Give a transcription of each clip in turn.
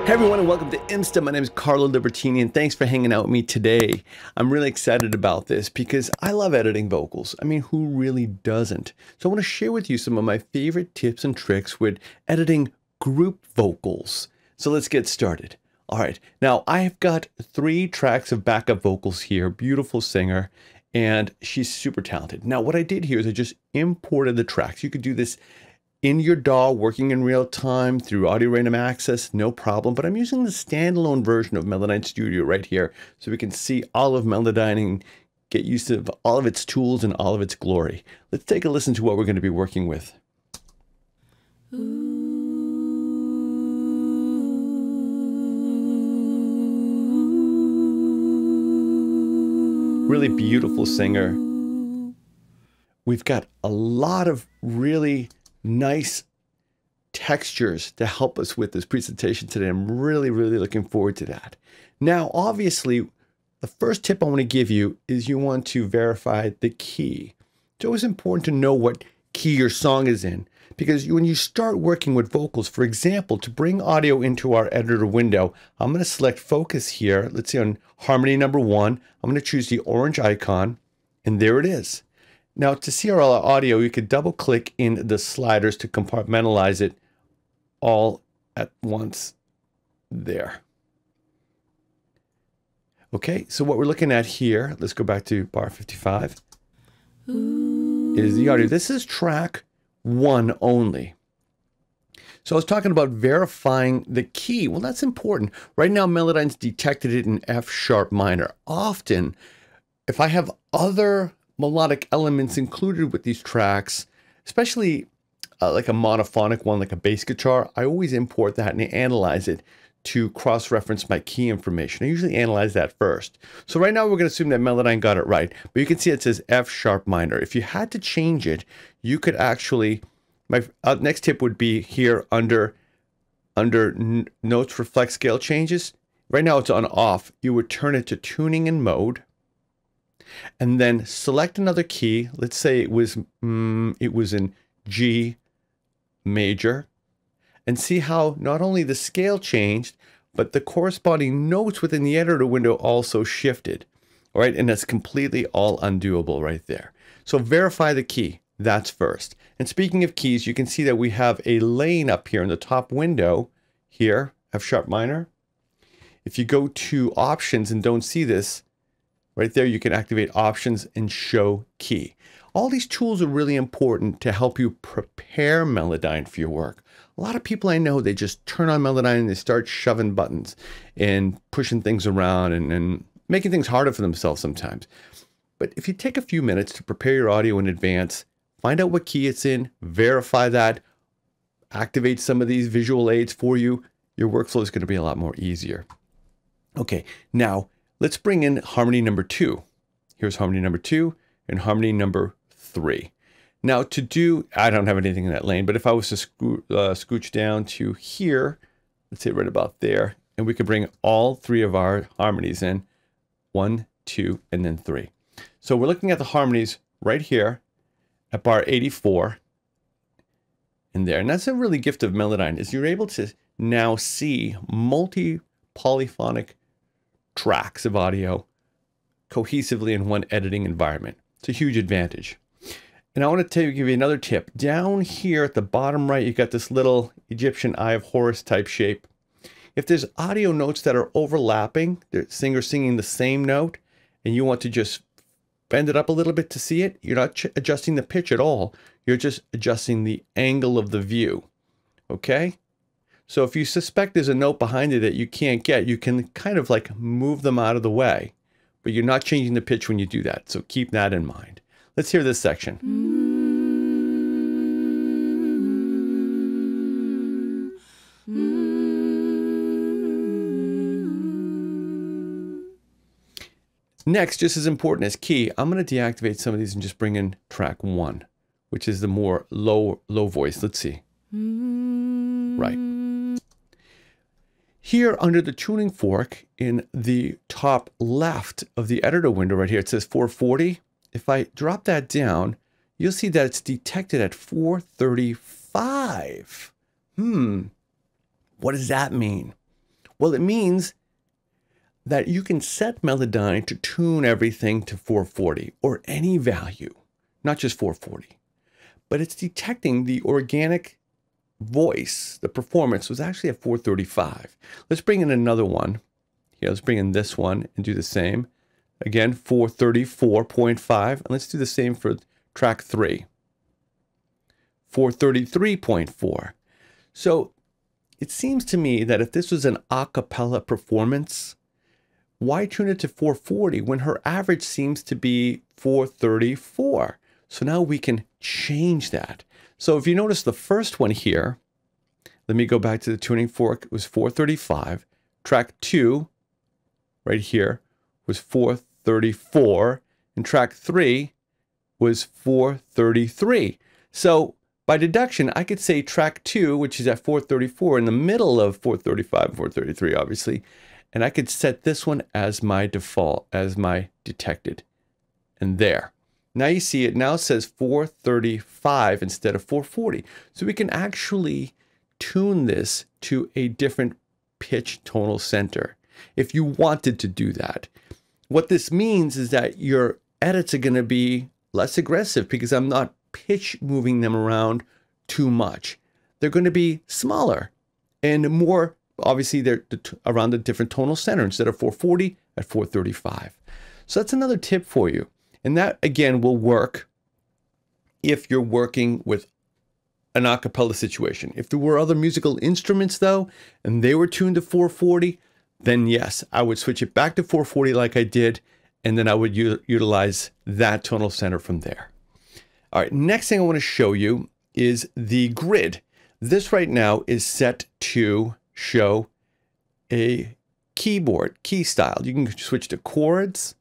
Hey everyone, and welcome to IMSTA. My name is Carlo Libertini, and thanks for hanging out with me today. I'm really excited about this because I love editing vocals. I mean, who really doesn't? So I want to share with you some of my favorite tips and tricks with editing group vocals. So let's get started. All right, now I've got 3 tracks of backup vocals here. Beautiful singer, and she's super talented. Now what I did here is I just imported the tracks. You could do this in your DAW, working in real time through audio random access, no problem. But I'm using the standalone version of Melodyne Studio right here so we can see all of Melodyne and get used to all of its tools and all of its glory. Let's take a listen to what we're going to be working with. Really beautiful singer. We've got a lot of really nice textures to help us with this presentation today. I'm really looking forward to that. Now, obviously, the first tip I want to give you is you want to verify the key. It's always important to know what key your song is in, because when you start working with vocals, for example, to bring audio into our editor window, I'm going to select focus here. Let's see, on harmony number 1, I'm going to choose the orange icon, and there it is. Now, to see our audio, you could double click in the sliders to compartmentalize it all at once there. Okay, so what we're looking at here, let's go back to bar 55, is the audio. This is track 1 only. So I was talking about verifying the key. Well, that's important. Right now, Melodyne's detected it in F sharp minor. Often, if I have other melodic elements included with these tracks, especially like a monophonic one, like a bass guitar, I always import that and analyze it to cross-reference my key information. I usually analyze that first. So right now we're going to assume that Melodyne got it right, but you can see it says F sharp minor. If you had to change it, you could actually, my next tip would be here under notes reflect scale changes. Right now it's on off. You would turn it to tuning in mode, and then select another key. Let's say it was in G major, and see how not only the scale changed, but the corresponding notes within the editor window also shifted. All right, and that's completely all undoable right there. So verify the key. That's first. And speaking of keys, you can see that we have a lane up here in the top window here, F sharp minor. If you go to options and don't see this, right there, you can activate options and show key. All these tools are really important to help you prepare Melodyne for your work. A lot of people I know, they just turn on Melodyne and they start shoving buttons and pushing things around and making things harder for themselves sometimes. But if you take a few minutes to prepare your audio in advance, find out what key it's in, verify that, activate some of these visual aids for you, your workflow is going to be a lot more easier. Okay, now let's bring in harmony number 2. Here's harmony number 2 and harmony number 3. Now to do, I don't have anything in that lane, but if I was to scooch down to here, let's say right about there, and we could bring all 3 of our harmonies in, 1, 2, and then 3. So we're looking at the harmonies right here at bar 84 in there. And that's a really gift of Melodyne, is you're able to now see multi-polyphonic tracks of audio cohesively in one editing environment. It's a huge advantage. And I want to give you another tip. Down here at the bottom right, you've got this little Egyptian Eye of Horus type shape. If there's audio notes that are overlapping, the singer singing the same note, and you want to just bend it up a little bit to see it, you're not adjusting the pitch at all. You're just adjusting the angle of the view. Okay? So if you suspect there's a note behind it that you can't get, you can kind of like move them out of the way, but you're not changing the pitch when you do that. So keep that in mind. Let's hear this section. Next, just as important as key, I'm going to deactivate some of these and just bring in track 1, which is the more low voice. Let's see. Right. Here under the tuning fork in the top left of the editor window right here, it says 440. If I drop that down, you'll see that it's detected at 435. What does that mean? Well, it means that you can set Melodyne to tune everything to 440 or any value, not just 440. But it's detecting the organic voice, the performance was actually at 435. Let's bring in another one. Here, let's bring in this one and do the same. Again, 434.5. And let's do the same for track 3. 433.4. So it seems to me that if this was an a cappella performance, why tune it to 440 when her average seems to be 434? So now we can change that. So if you notice the first one here, let me go back to the tuning fork, it was 435. Track 2, right here, was 434. And track 3 was 433. So by deduction, I could say track 2, which is at 434, in the middle of 435 and 433, obviously. And I could set this one as my default, as my detected. And there. Now you see it now says 435 instead of 440. So we can actually tune this to a different pitch tonal center if you wanted to do that. What this means is that your edits are going to be less aggressive because I'm not pitch moving them around too much. They're going to be smaller and more, obviously they're around a different tonal center instead of 440 at 435. So that's another tip for you. And that, again, will work if you're working with an a cappella situation. If there were other musical instruments, though, and they were tuned to 440, then yes, I would switch it back to 440 like I did, and then I would utilize that tonal center from there. All right, next thing I want to show you is the grid. This right now is set to show a keyboard, key style. You can switch to chords.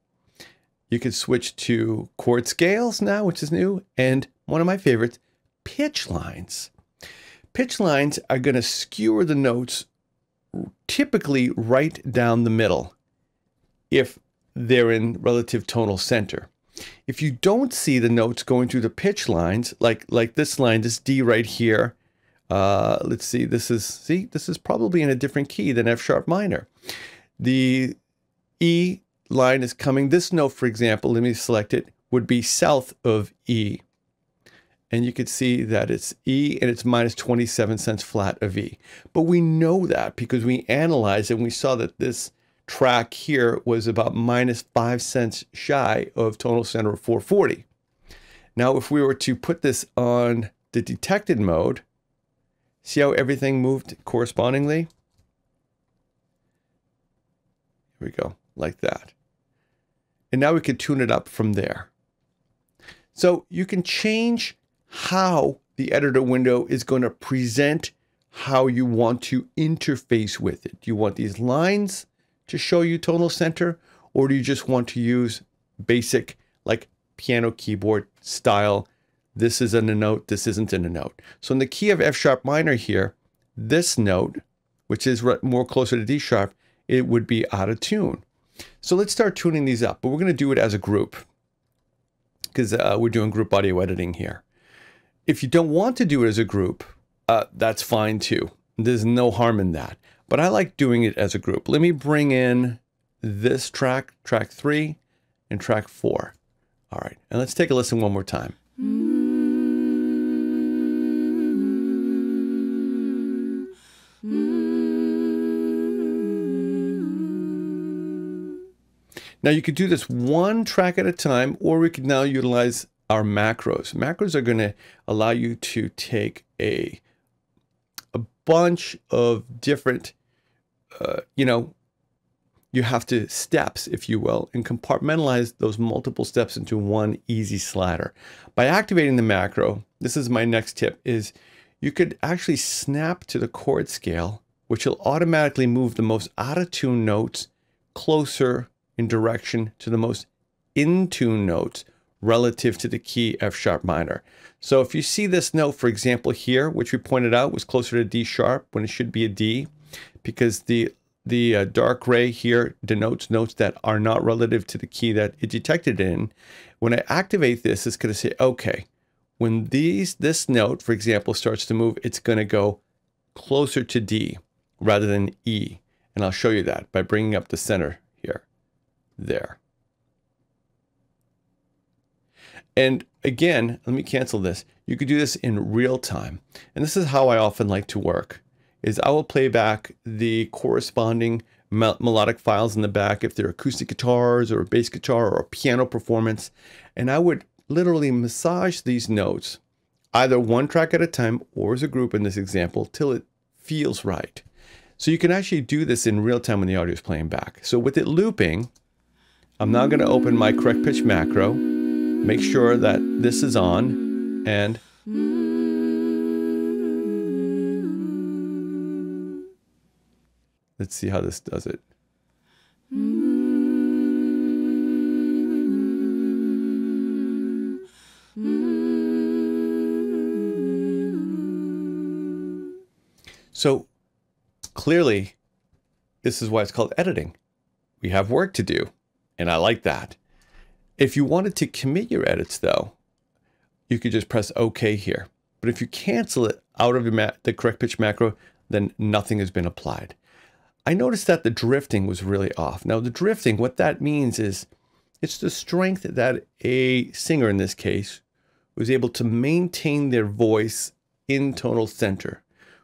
You can switch to chord scales now, which is new. And one of my favorites, pitch lines. Pitch lines are going to skewer the notes typically right down the middle if they're in relative tonal center. If you don't see the notes going through the pitch lines, like this line, this D right here, let's see, this is probably in a different key than F sharp minor. The E line is coming. This note, for example, let me select it, would be south of E. And you can see that it's E and it's minus 27 cents flat of E. But we know that because we analyzed and we saw that this track here was about minus 5 cents shy of tonal center of 440. Now, if we were to put this on the detected mode, see how everything moved correspondingly? Here we go, like that. And now we can tune it up from there. So you can change how the editor window is going to present how you want to interface with it. Do you want these lines to show you tonal center, or do you just want to use basic like piano keyboard style? This is in a note, this isn't in a note. So in the key of F sharp minor here, this note, which is more closer to D sharp, it would be out of tune. So let's start tuning these up, but we're going to do it as a group because we're doing group audio editing here. If you don't want to do it as a group, that's fine too. There's no harm in that, but I like doing it as a group. Let me bring in this track, track 3 and track 4. All right, and let's take a listen one more time. Now you could do this one track at a time, or we could now utilize our macros. Macros are going to allow you to take a bunch of different, you have to steps, if you will, and compartmentalize those multiple steps into one easy slider. By activating the macro, this is my next tip, is you could actually snap to the chord scale, which will automatically move the most out of tune notes closer in direction to the most in tune notes relative to the key F sharp minor. So if you see this note, for example, here, which we pointed out was closer to D sharp when it should be a D, because the dark gray here denotes notes that are not relative to the key that it detected in. When I activate this, it's going to say, okay, when this note, for example, starts to move, it's going to go closer to D rather than E. And I'll show you that by bringing up the center here, there. And again, let me cancel this. You could do this in real time. And this is how I often like to work, is I will play back the corresponding melodic files in the back if they're acoustic guitars or a bass guitar or a piano performance. And I would literally massage these notes, either one track at a time or as a group in this example, till it feels right. So you can actually do this in real time when the audio is playing back. So with it looping, I'm now going to open my correct pitch macro, make sure that this is on, and let's see how this does it. So clearly, this is why it's called editing. We have work to do, and I like that. If you wanted to commit your edits, though, you could just press OK here. But if you cancel it out of the correct pitch macro, then nothing has been applied. I noticed that the drifting was really off. Now, the drifting, what that means is it's the strength that a singer, in this case, was able to maintain their voice in tonal center.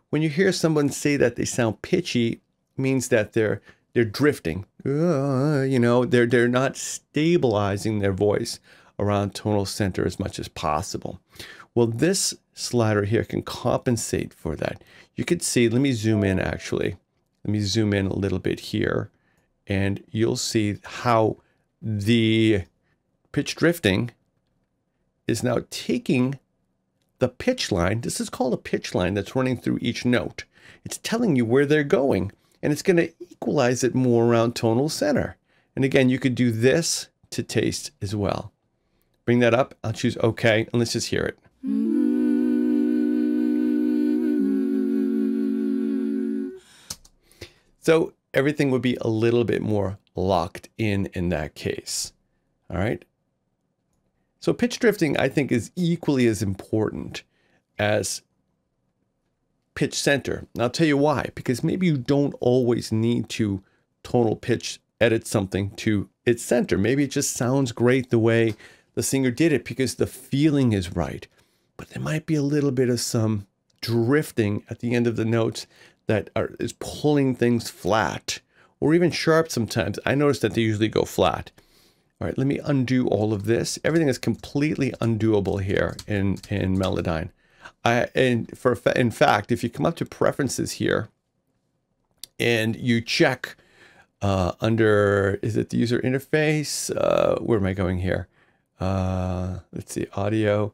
When you hear someone say that they sound pitchy, it means that they're drifting. You know, they're not stabilizing their voice around tonal center as much as possible. Well, this slider here can compensate for that. You could see, let me zoom in actually. Let me zoom in a little bit here, and you'll see how the pitch drifting is now taking the pitch line. This is called a pitch line that's running through each note. It's telling you where they're going, and it's going to equalize it more around tonal center. And again, you could do this to taste as well. Bring that up. I'll choose OK, and let's just hear it. So everything would be a little bit more locked in that case. All right. So pitch drifting, I think, is equally as important as pitch center. And I'll tell you why. Because maybe you don't always need to tonal pitch edit something to its center. Maybe it just sounds great the way the singer did it because the feeling is right. But there might be a little bit of some drifting at the end of the notes that is pulling things flat or even sharp sometimes. I notice that they usually go flat. All right, let me undo all of this. Everything is completely undoable here in Melodyne. In fact, if you come up to preferences here and you check under, is it the user interface? Where am I going here? Let's see, audio.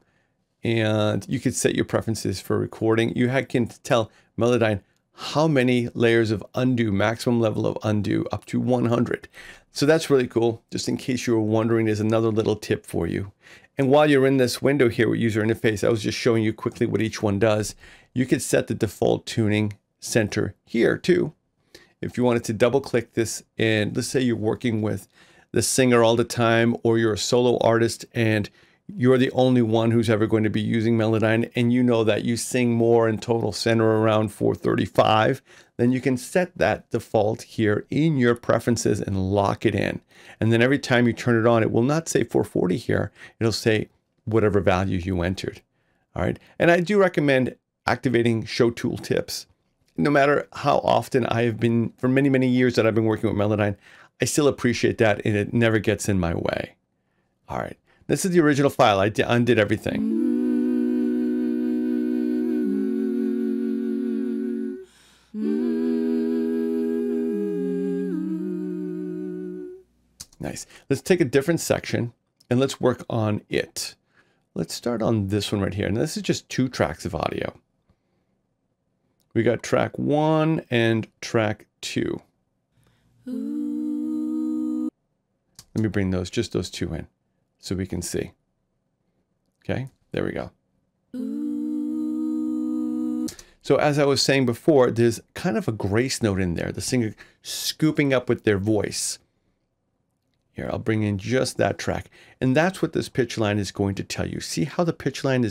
And you could set your preferences for recording. You can tell Melodyne how many layers of undo, maximum level of undo, up to 100. So that's really cool. Just in case you were wondering, there's another little tip for you. And while you're in this window here with user interface, I was just showing you quickly what each one does. You could set the default tuning center here too. If you wanted to double click this, and let's say you're working with the singer all the time, or you're a solo artist and you're the only one who's ever going to be using Melodyne, and you know that you sing more in total center around 435, then you can set that default here in your preferences and lock it in. And then every time you turn it on, it will not say 440 here. It'll say whatever value you entered. All right. And I do recommend activating show tool tips. No matter how often I have been, for many, many years that I've been working with Melodyne, I still appreciate that, and it never gets in my way. All right. This is the original file. I undid everything. Nice. Let's take a different section and let's work on it. Let's start on this one right here. And this is just 2 tracks of audio. We got track 1 and track 2. Let me bring just those 2 in so we can see. Okay, there we go. So as I was saying before, there's kind of a grace note in there, the singer scooping up with their voice. Here, I'll bring in just that track. And that's what this pitch line is going to tell you. See how the pitch line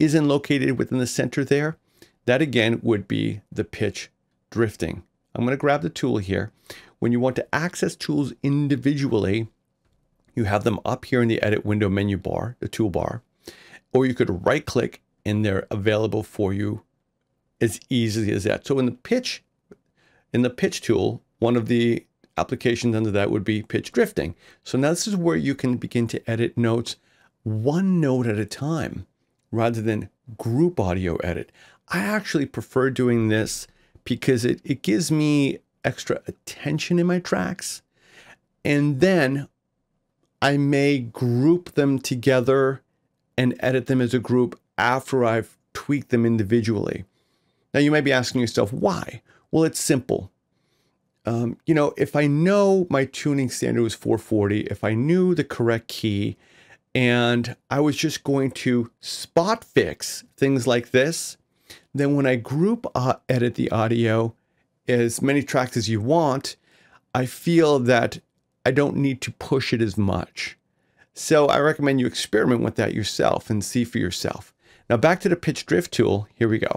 isn't located within the center there? That again would be the pitch drifting I'm going to grab the tool here. When you want to access tools individually, you have them up here in the edit window menu bar, the toolbar, or you could right click and they're available for you as easily as that. So in the pitch tool, one of the applications under that would be pitch drifting. So now this is where you can begin to edit notes one note at a time rather than group audio edit. I actually prefer doing this because it gives me extra attention in my tracks. And then I may group them together and edit them as a group after I've tweaked them individually. Now you might be asking yourself, why? Well, it's simple. You know, if I know my tuning standard was 440, if I knew the correct key, and I was just going to spot fix things like this, then when I group edit the audio as many tracks as you want, I feel that I don't need to push it as much. So I recommend you experiment with that yourself and see for yourself. Now back to the pitch drift tool. Here we go.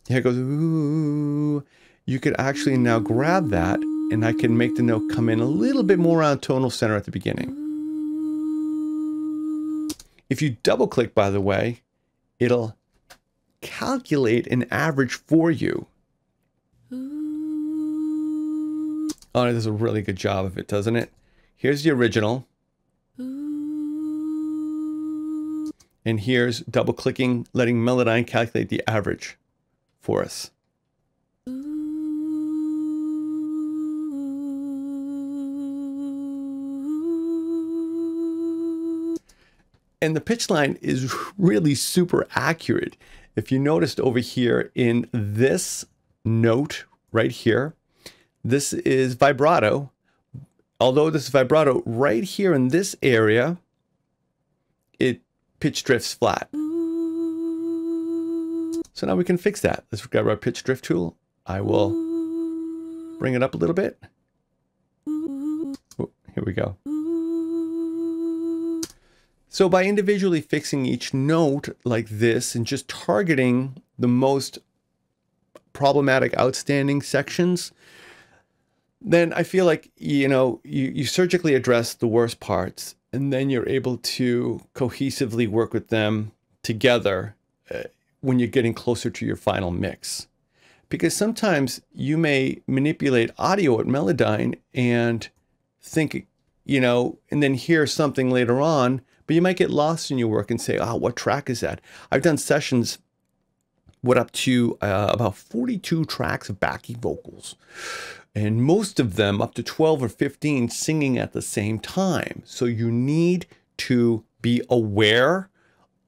Here it goes. Ooh. You could actually now grab that and I can make the note come in a little bit more around tonal center at the beginning. If you double click, by the way, it'll calculate an average for you. Oh, it does a really good job of it, doesn't it? Here's the original. And here's double clicking, letting Melodyne calculate the average for us. And the pitch line is really super accurate. If you noticed over here in this note right here, this is vibrato. Although this is vibrato, right here in this area, it pitch drifts flat. So now we can fix that. Let's grab our pitch drift tool. I will bring it up a little bit. Oh, here we go. So by individually fixing each note like this and just targeting the most problematic outstanding sections, then I feel like, you know, you surgically address the worst parts and then you're able to cohesively work with them together when you're getting closer to your final mix. Because sometimes you may manipulate audio at Melodyne and think, you know, and then hear something later on, but you might get lost in your work and say, oh, what track is that? I've done sessions with up to about 42 tracks of backing vocals. And most of them up to 12 or 15 singing at the same time. So you need to be aware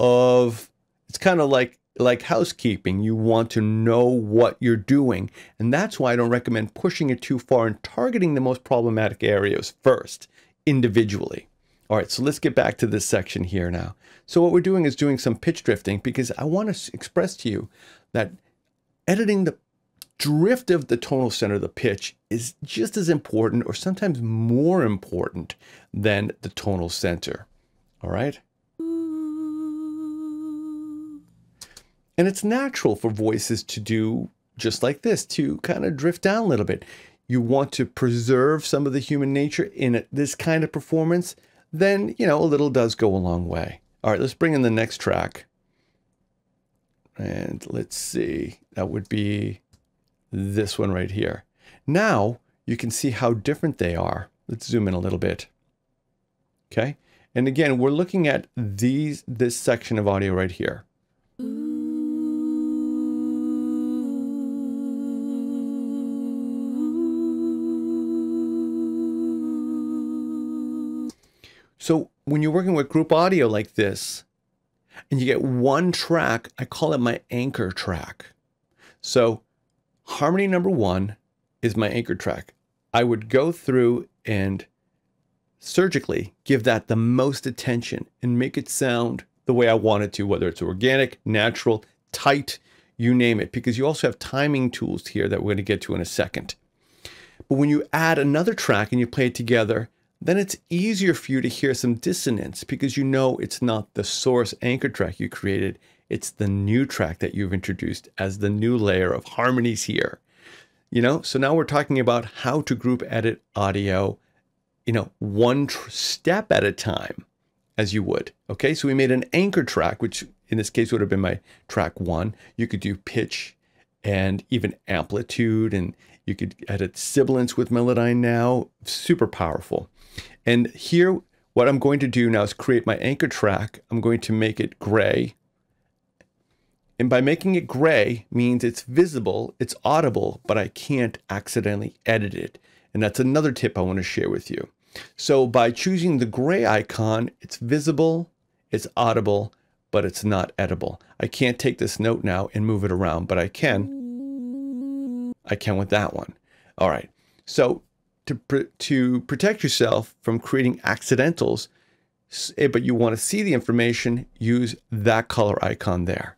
of, it's kind of like housekeeping. You want to know what you're doing. And that's why I don't recommend pushing it too far and targeting the most problematic areas first, individually. All right, so let's get back to this section here now. So what we're doing is doing some pitch drifting because I want to express to you that editing the drift of the tonal center, the pitch, is just as important or sometimes more important than the tonal center. All right? And it's natural for voices to do just like this, to kind of drift down a little bit. You want to preserve some of the human nature in this kind of performance, then, you know, a little does go a long way. All right, let's bring in the next track. And let's see, that would be this one right here. Now you can see how different they are. Let's zoom in a little bit. Okay. And again, we're looking at this section of audio right here. So when you're working with group audio like this, and you get one track, I call it my anchor track. So harmony number 1 is my anchor track. I would go through and surgically give that the most attention and make it sound the way I want it to, whether it's organic, natural, tight, you name it, because you also have timing tools here that we're going to get to in a second. But when you add another track and you play it together, then it's easier for you to hear some dissonance because you know it's not the source anchor track you created, It's the new track that you've introduced as the new layer of harmonies here. So now we're talking about how to group edit audio, one step at a time, as you would. Okay, so we made an anchor track, which in this case would have been my track 1. You could do pitch and even amplitude, and you could edit sibilance with Melodyne now. Super powerful. And here, what I'm going to do now is create my anchor track. I'm going to make it gray. And by making it gray means it's visible, it's audible, but I can't accidentally edit it. And that's another tip I want to share with you. So by choosing the gray icon, it's visible, it's audible, but it's not editable. I can't take this note now and move it around, but I can. I can with that one. All right. So to protect yourself from creating accidentals, but you want to see the information, use that color icon there.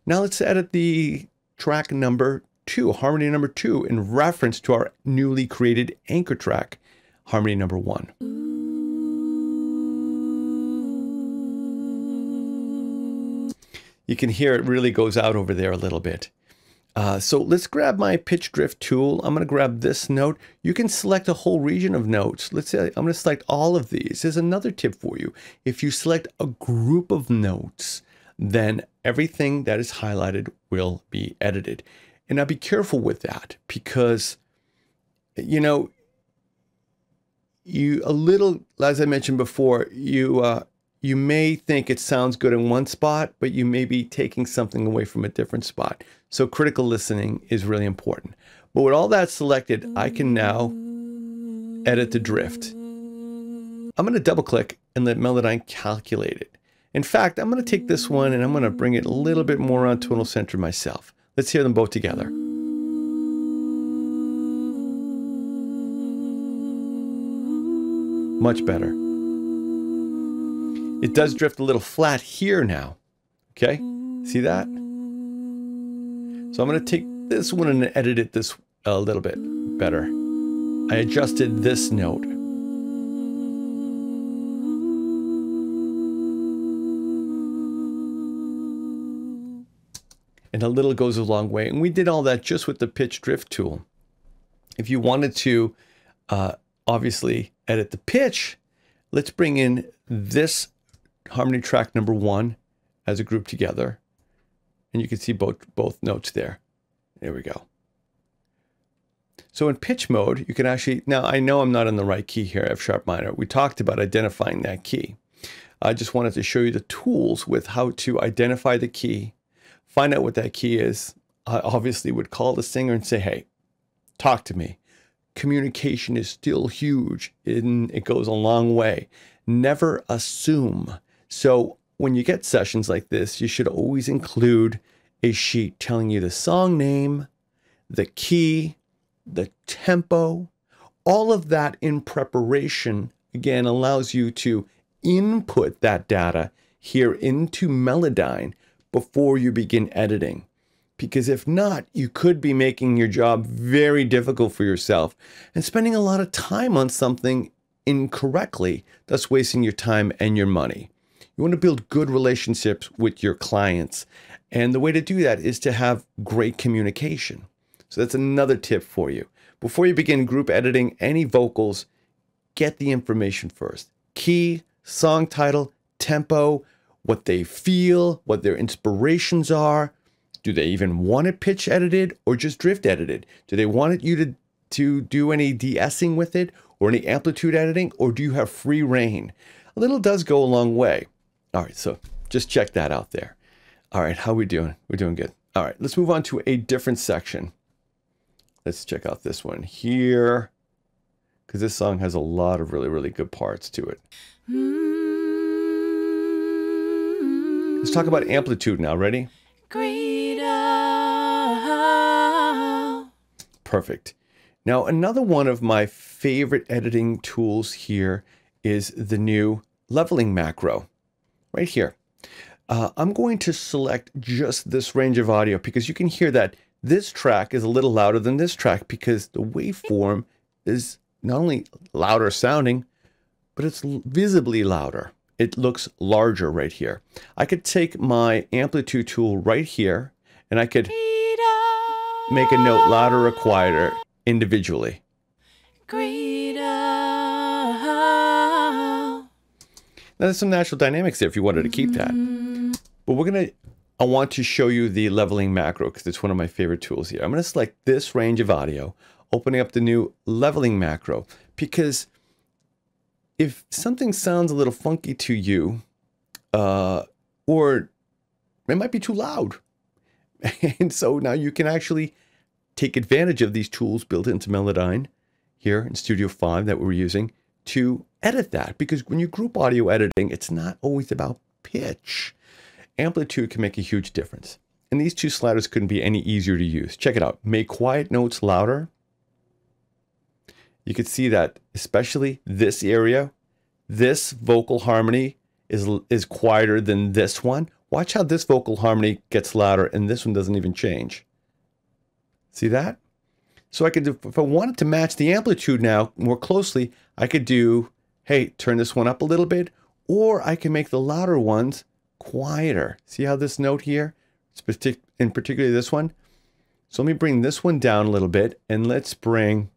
Now let's edit the track number 2, harmony number 2, in reference to our newly created anchor track, harmony number 1. You can hear it really goes out over there a little bit. So let's grab my pitch drift tool. I'm going to grab this note. You can select a whole region of notes. Let's say I'm going to select all of these. Here's another tip for you. If you select a group of notes, then everything that is highlighted will be edited. And now be careful with that, because, as I mentioned before, you may think it sounds good in one spot, but you may be taking something away from a different spot. So critical listening is really important. But with all that selected, I can now edit the drift. I'm going to double click and let Melodyne calculate it. In fact, I'm going to take this one and I'm going to bring it a little bit more on tonal center myself. Let's hear them both together. Much better. It does drift a little flat here now. Okay, see that? So I'm going to take this one and edit it this a little bit better. I adjusted this note. And a little goes a long way. And we did all that just with the pitch drift tool. If you wanted to obviously edit the pitch, let's bring in this harmony track number 1 as a group together. And you can see both notes there. There we go. So in pitch mode, you can actually, now I know I'm not in the right key here, F sharp minor. We talked about identifying that key. I just wanted to show you the tools with how to identify the key, find out what that key is. I obviously would call the singer and say, hey, talk to me. Communication is still huge. It goes a long way. Never assume. So when you get sessions like this, you should always include a sheet telling you the song name, the key, the tempo. All of that in preparation, again, allows you to input that data here into Melodyne before you begin editing. Because if not, you could be making your job very difficult for yourself and spending a lot of time on something incorrectly, thus wasting your time and your money. You want to build good relationships with your clients. And the way to do that is to have great communication. So that's another tip for you. Before you begin group editing any vocals, get the information first. Key, song title, tempo, what they feel, what their inspirations are. Do they even want it pitch edited or just drift edited? Do they want you to do any de-essing with it or any amplitude editing, or do you have free reign? A little does go a long way. All right, so just check that out there. All right, how are we doing? We're doing good. All right, let's move on to a different section. Let's check out this one here, because this song has a lot of really, really good parts to it. Let's talk about amplitude now. Ready? Perfect. Now, another one of my favorite editing tools here is the new leveling macro right here. I'm going to select just this range of audio because you can hear that this track is a little louder than this track because the waveform is not only louder sounding, but it's visibly louder. it looks larger right here. I could take my amplitude tool right here and I could make a note louder or quieter individually. Now there's some natural dynamics there if you wanted to keep that. But I want to show you the leveling macro because it's one of my favorite tools here. I'm going to select this range of audio, opening up the new leveling macro, because if something sounds a little funky to you, or it might be too loud, and so now you can actually take advantage of these tools built into Melodyne here in Studio 5 that we're using to edit that. Because when you group audio editing, it's not always about pitch. Amplitude can make a huge difference. And these two sliders couldn't be any easier to use. Check it out. Make quiet notes louder. You can see that, especially this area, this vocal harmony is quieter than this one. Watch how this vocal harmony gets louder and this one doesn't even change. See that? So I could do, if I wanted to match the amplitude now more closely, I could do, hey, turn this one up a little bit, or I can make the louder ones quieter. See how this note here, in particular this one? So let me bring this one down a little bit, and let's bring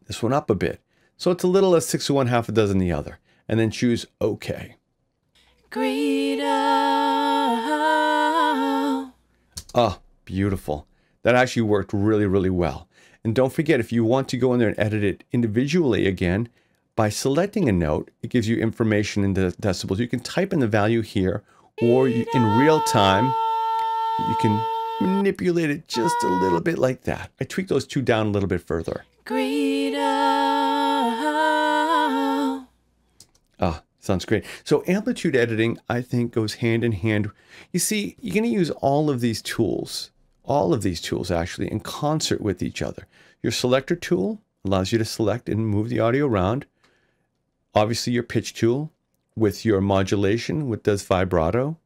this one up a bit. So it's a little less 6 of one, half a dozen the other. And then choose OK. Oh, beautiful. That actually worked really, really well. And don't forget, if you want to go in there and edit it individually again, by selecting a note, it gives you information in the decibels. You can type in the value here, or in real time, you can manipulate it just a little bit like that. I tweak those two down a little bit further. Ah, sounds great. So amplitude editing, I think, goes hand in hand. You see, you're going to use all of these tools actually in concert with each other. Your selector tool allows you to select and move the audio around. Obviously your pitch tool with your modulation, which does vibrato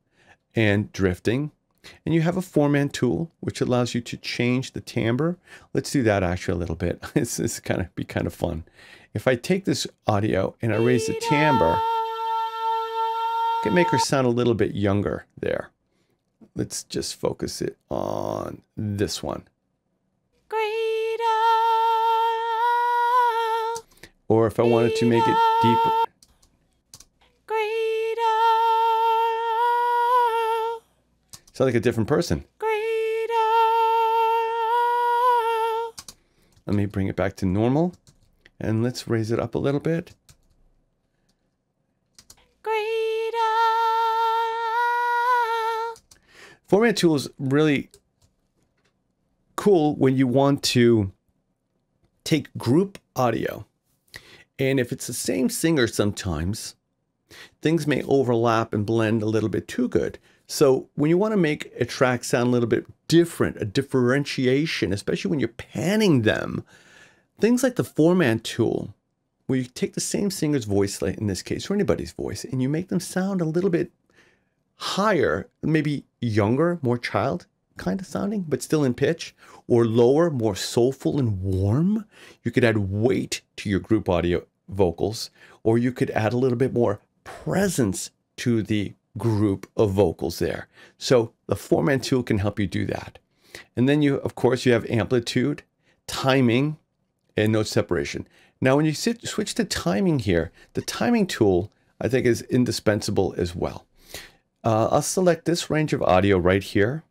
and drifting. And you have a four-man tool, which allows you to change the timbre. Let's do that actually a little bit. It's kind of fun. If I take this audio and I raise the timbre, I can make her sound a little bit younger there. Let's just focus it on this one. Or if I wanted to make it deeper. Sound like a different person. Let me bring it back to normal. And let's raise it up a little bit. Format tool is really cool when you want to take group audio. And if it's the same singer sometimes, things may overlap and blend a little bit too good. So when you want to make a track sound a little bit different, a differentiation, especially when you're panning them, things like the four-man tool, where you take the same singer's voice, like in this case, or anybody's voice, and you make them sound a little bit higher, maybe younger, more child kind of sounding, but still in pitch, or lower, more soulful and warm. You could add weight to your group audio vocals, or you could add a little bit more presence to the group of vocals there. So the four-man tool can help you do that. And then of course, you have amplitude, timing, and note separation. Now, when you switch to timing here, the timing tool, I think, is indispensable as well. I'll select this range of audio right here,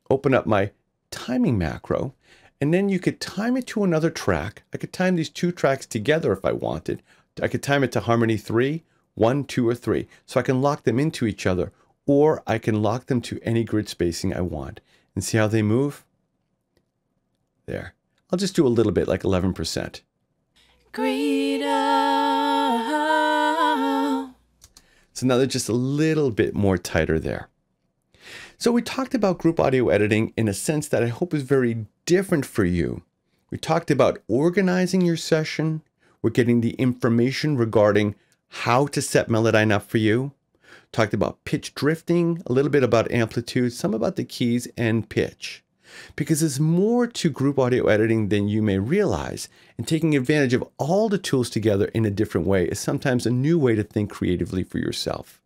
open up my timing macro, and then you could time it to another track. I could time these two tracks together if I wanted. I could time it to harmony 3, 1, 2, or 3. So I can lock them into each other, or I can lock them to any grid spacing I want. And see how they move? There. I'll just do a little bit, like 11%. So now they're just a little bit more tighter there. So we talked about group audio editing in a sense that I hope is very different for you. We talked about organizing your session. We're getting the information regarding how to set Melodyne up for you. Talked about pitch drifting, a little bit about amplitude, some about the keys and pitch. because there's more to group audio editing than you may realize, and taking advantage of all the tools together in a different way is sometimes a new way to think creatively for yourself.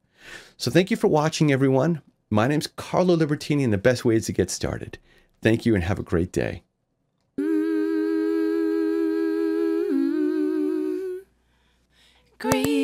So thank you for watching, everyone. My name's Carlo Libertini, and the best way is to get started. Thank you and have a great day. Great.